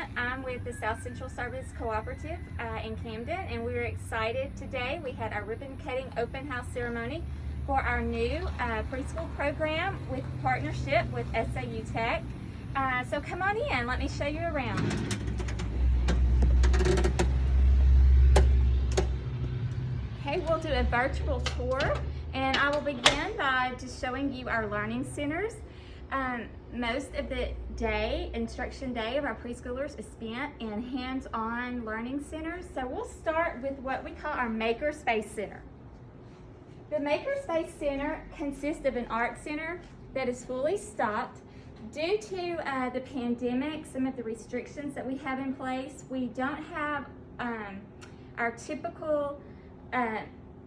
Grant. I'm with the South Central Service Cooperative in Camden, and we're excited today. We had our ribbon cutting open house ceremony for our new preschool program with partnership with SAU Tech. So come on in, let me show you around. Okay, we'll do a virtual tour, and I will begin by just showing you our learning centers. Most of the instruction day of our preschoolers is spent in hands-on learning centers. So we'll start with what we call our Makerspace Center. The Makerspace Center consists of an art center that is fully stocked. Due to the pandemic, some of the restrictions that we have in place, we don't have our typical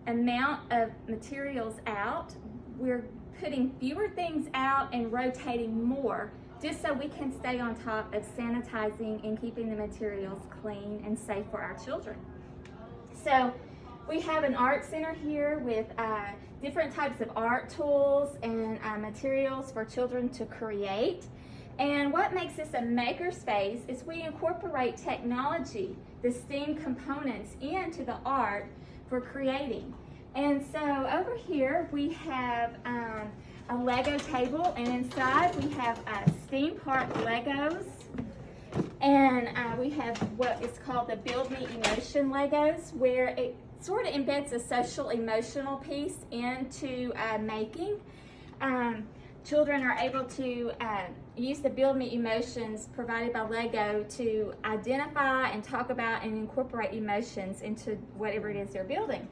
amount of materials out. We're putting fewer things out and rotating more just so we can stay on top of sanitizing and keeping the materials clean and safe for our children. So we have an art center here with different types of art tools and materials for children to create. And what makes this a makerspace is we incorporate technology, the STEAM components, into the art for creating. And so over here we have a Lego table, and inside we have STEAM Park Legos, and we have what is called the Build Me Emotion Legos, where it sort of embeds a social emotional piece into making. Children are able to use the Build Me Emotions provided by Lego to identify and talk about and incorporate emotions into whatever it is they're building.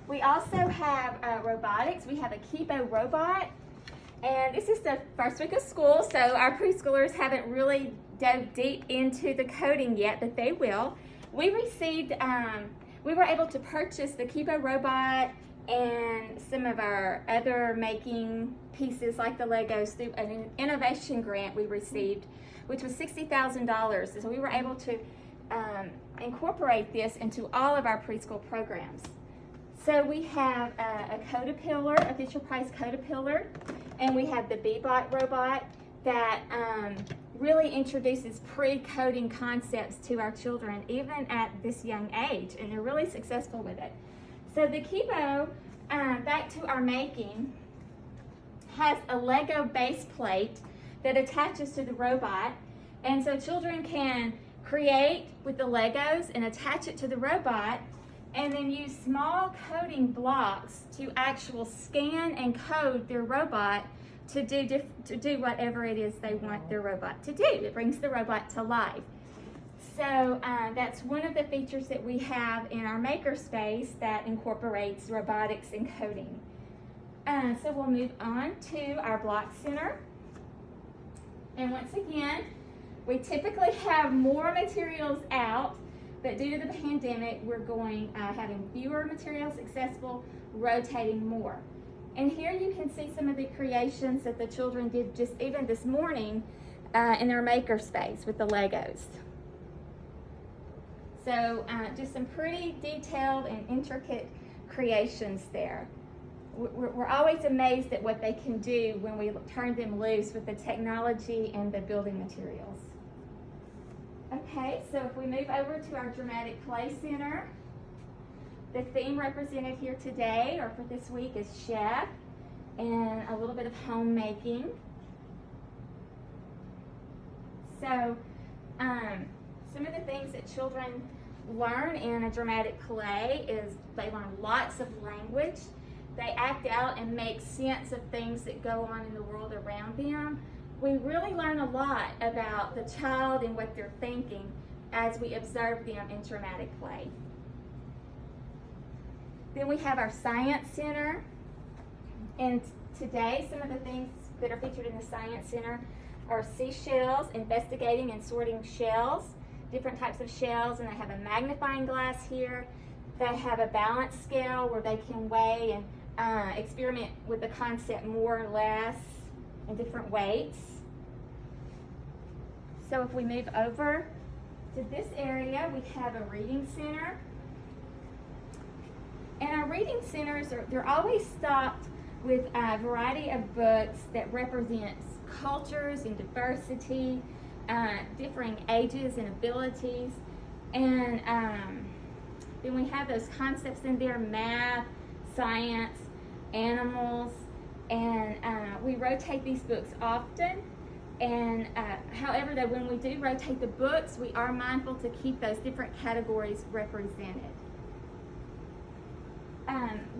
We also have robotics. We have a Kibo robot, and this is the first week of school, so our preschoolers haven't really dove deep into the coding yet, but they will. We received, we were able to purchase the Kibo robot and some of our other making pieces like the Legos through an innovation grant we received, which was $60,000. So we were able to incorporate this into all of our preschool programs. So we have a Codapillar, a Fisher-Price Codapillar, and we have the Bebot robot that really introduces pre-coding concepts to our children, even at this young age, and they're really successful with it. So the Kibo, back to our making, has a Lego base plate that attaches to the robot, and so children can create with the Legos and attach it to the robot, and then use small coding blocks to actually scan and code their robot to do whatever it is they want their robot to do. It brings the robot to life. So that's one of the features that we have in our makerspace that incorporates robotics and coding. So we'll move on to our block center. And once again, we typically have more materials out, but due to the pandemic, we're having fewer materials accessible, rotating more. And here you can see some of the creations that the children did just even this morning in their makerspace with the Legos. So just some pretty detailed and intricate creations there. We're always amazed at what they can do when we turn them loose with the technology and the building materials. Okay, so if we move over to our Dramatic Play Center, the theme represented here today, or for this week, is chef and a little bit of homemaking. So some of the things that children learn in a dramatic play is they learn lots of language. They act out and make sense of things that go on in the world around them. We really learn a lot about the child and what they're thinking as we observe them in dramatic play. Then we have our Science Center. And today, some of the things that are featured in the Science Center are seashells, investigating and sorting shells, different types of shells, and they have a magnifying glass here. They have a balance scale where they can weigh and experiment with the concept more or less in different weights. So if we move over to this area, we have a reading center. And our reading centers, they're always stocked with a variety of books that represents cultures and diversity, differing ages and abilities. And then we have those concepts in there: math, science, animals, and we rotate these books often. And however, though, when we do rotate the books, we are mindful to keep those different categories represented.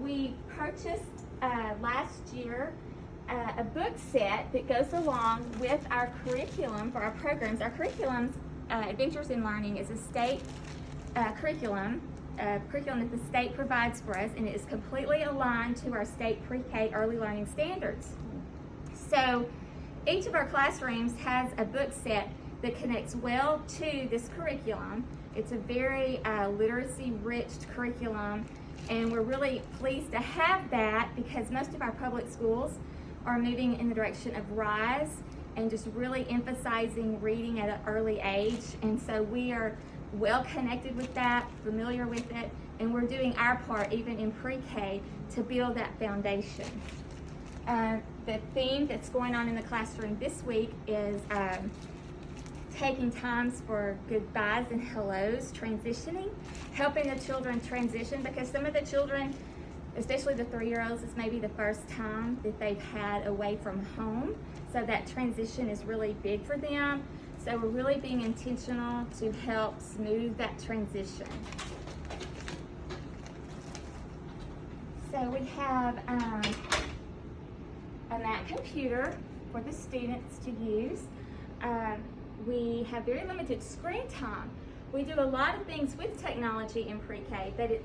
We purchased last year a book set that goes along with our curriculum for our programs. Our curriculums, Adventures in Learning, is a state curriculum that the state provides for us, and it is completely aligned to our state pre-K early learning standards. So each of our classrooms has a book set that connects well to this curriculum. It's a very literacy-rich curriculum, and we're really pleased to have that because most of our public schools are moving in the direction of RISE and just really emphasizing reading at an early age. And so we are well connected with that, familiar with it, and we're doing our part even in pre-K to build that foundation. The theme that's going on in the classroom this week is taking times for goodbyes and hellos, transitioning, helping the children transition, because some of the children, especially the 3-year-olds, it's maybe the first time that they've had away from home. So that transition is really big for them. So we're really being intentional to help smooth that transition. So we have a Mac computer for the students to use. We have very limited screen time. We do a lot of things with technology in pre-K, but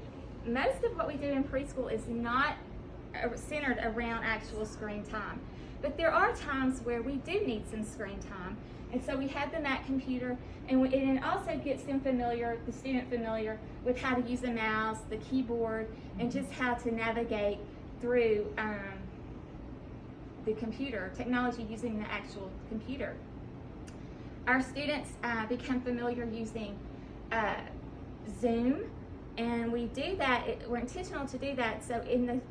most of what we do in preschool is not centered around actual screen time. But there are times where we do need some screen time. And so we have the Mac computer, and it also gets them familiar, the student familiar, with how to use a mouse, the keyboard, and just how to navigate through the computer, technology using the actual computer. Our students become familiar using Zoom, and we do that, we're intentional to do that. So in the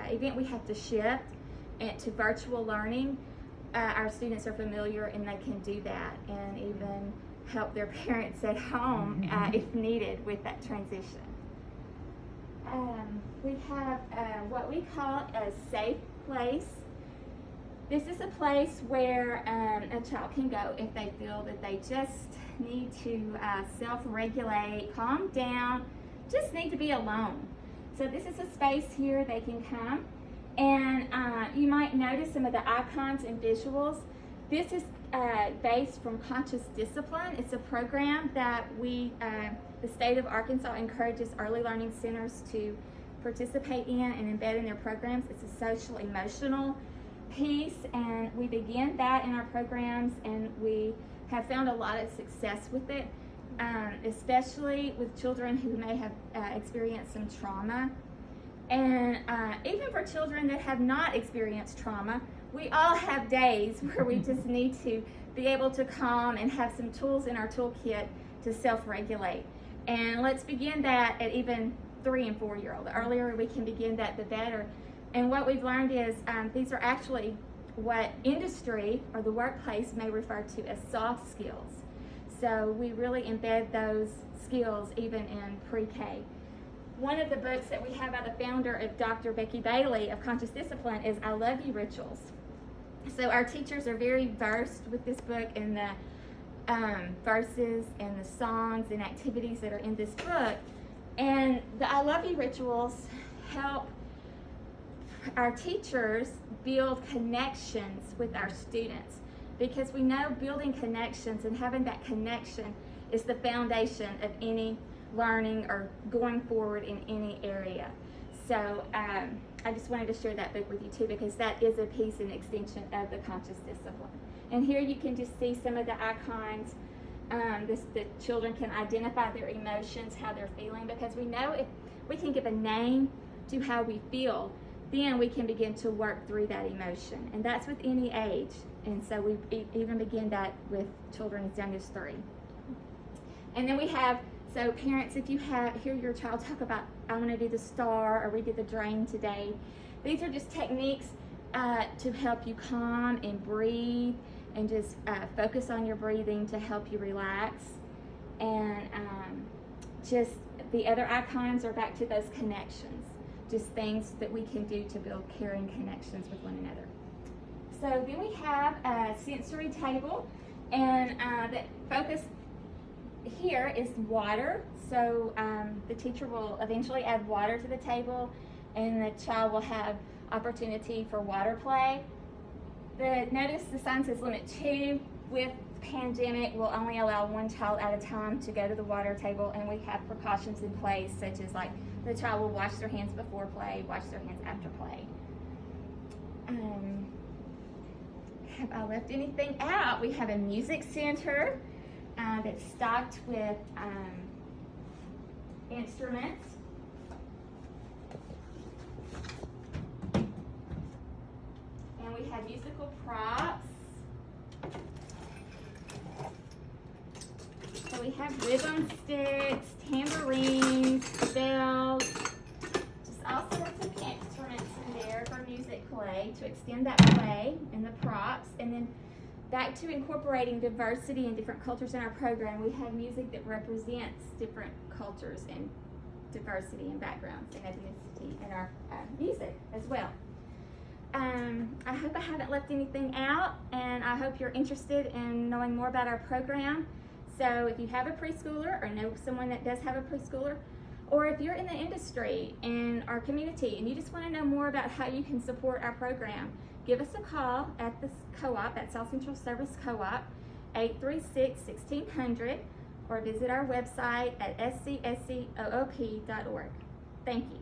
event we have to shift to virtual learning, our students are familiar and they can do that and even help their parents at home if needed with that transition. We have what we call a safe place. This is a place where a child can go if they feel that they just need to self-regulate, calm down, just need to be alone. So this is a space here they can come. And you might notice some of the icons and visuals. This is based from Conscious Discipline. It's a program that the state of Arkansas encourages early learning centers to participate in and embed in their programs. It's a social emotional piece, and we begin that in our programs, and we have found a lot of success with it, especially with children who may have experienced some trauma. And even for children that have not experienced trauma, we all have days where we just need to be able to calm and have some tools in our toolkit to self-regulate. And let's begin that at even 3 and 4-year-old. The earlier we can begin that, the better. And what we've learned is these are actually what industry or the workplace may refer to as soft skills. So we really embed those skills even in pre-K. One of the books that we have by the founder of Dr. Becky Bailey of Conscious Discipline is I Love You Rituals. So our teachers are very versed with this book and the verses and the songs and activities that are in this book. And the I Love You Rituals help our teachers build connections with our students, because we know building connections and having that connection is the foundation of any learning or going forward in any area. So I just wanted to share that book with you too, because that is a piece and extension of the Conscious Discipline. And here you can just see some of the icons. The children can identify their emotions, how they're feeling, because we know if we can give a name to how we feel, then we can begin to work through that emotion. And that's with any age. And so we even begin that with children as young as 3. And then we have, so parents, if you hear your child talk about, I want to do the star, or we did the drain today, these are just techniques to help you calm and breathe and just focus on your breathing to help you relax. And just the other icons are back to those connections, just things that we can do to build caring connections with one another. So then we have a sensory table, and the focus here is water. So the teacher will eventually add water to the table, and the child will have opportunity for water play. Notice the sign says limit 2. With pandemic, we'll only allow one child at a time to go to the water table, and we have precautions in place, such as like the child will wash their hands before play, wash their hands after play. Have I left anything out? We have a music center that's stocked with instruments. And we have musical props. So we have rhythm sticks, tambourines, bells, just all sorts of instruments in there for music play to extend that play and the props. And then back to incorporating diversity and different cultures in our program, we have music that represents different cultures and diversity and backgrounds and ethnicity in our music as well. I hope I haven't left anything out, and I hope you're interested in knowing more about our program. So if you have a preschooler or know someone that does have a preschooler, or if you're in the industry in our community and you just want to know more about how you can support our program, give us a call at the co-op, at South Central Service Co-op, 836-1600, or visit our website at scscoop.org. Thank you.